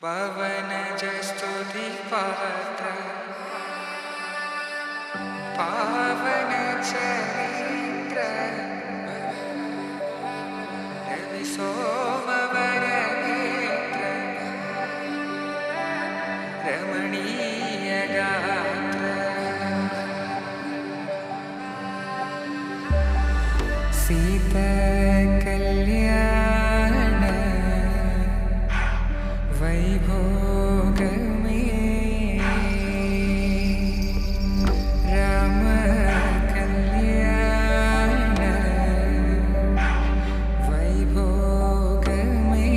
पवनज स्तुति पात्र पावन चरित्र रवि सोमवर नेत्र रमणीय गात्र सीता कल्याण वैभोग में राम कल्याण वैभोग में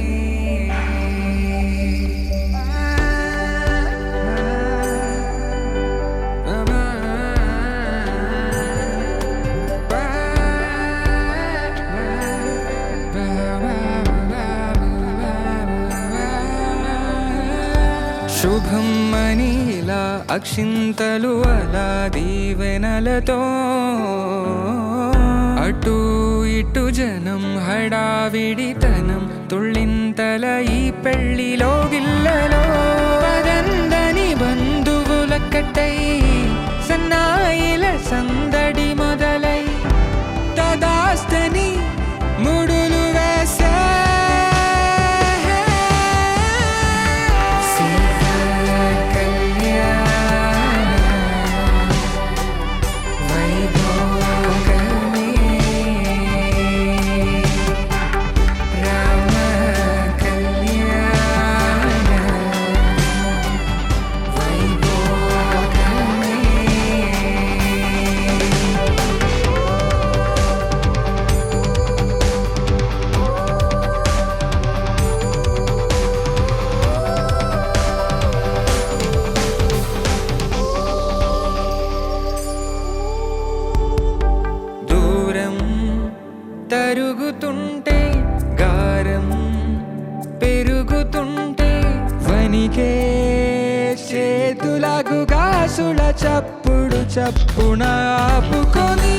శుభం మనీలా అక్షింతలు అలా దీవెనలతో అటు ఇటు జనం హడావిడితనం తుళ్ళింతల ఈ పెళ్లిలో గిల్లలో పదందని బంధువులక్కటై సన్నాయిల సందడి మొదలై తదాస్తని ముడులు వేసే తరుగుతుంటే గారం పెరుగుతుంటే వనికే చేతులకు గాసుల చప్పుడు చప్పున ఆపుకొని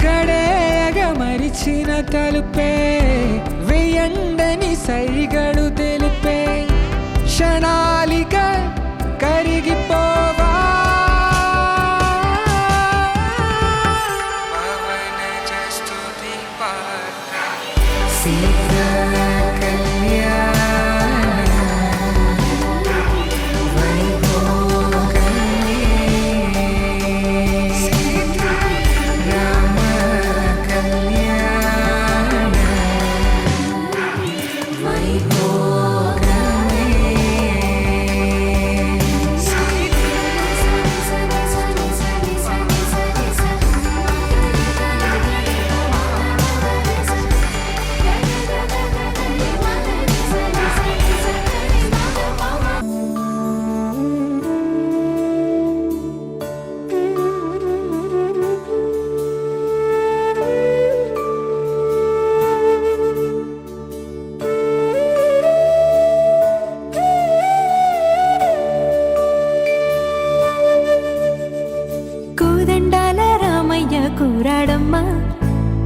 గడేగ మరిచిన తలుపే వెయ్యండని సైగడు తెలిపే క్షణాలిక కరిగిపోవా सीता कल्याण वैभोग में राम कल्याण वैभोग కూరాడమ్మా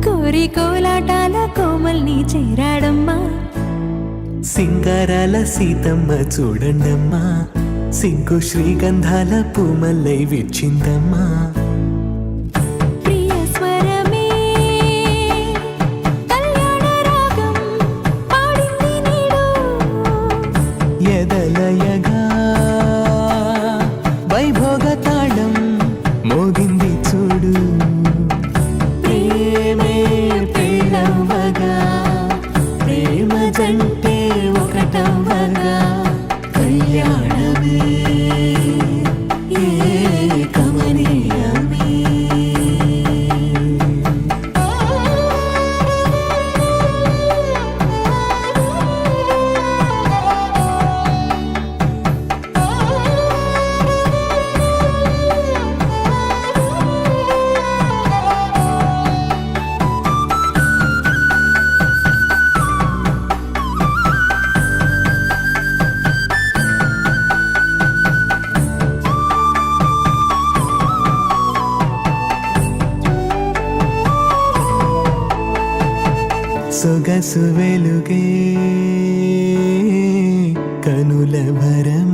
కోరి కోలాటాల కోమల్ని చేరాడమ్మా సింగారాల సీతమ్మ చూడండమ్మా సింకు శ్రీగంధాల పూమల్లై విచ్చిందమ్మా ప్రియ స్వరమే కళ్యాణ రాగం పాడింది నీడు ఎదలయగా వైభోగ తాళం మోగింది చూడు ప్రేమ జంటే ఒకటవ్వగా కళ్యాణమే కమనీయమే సొగసు వెలుగే కనుల భరం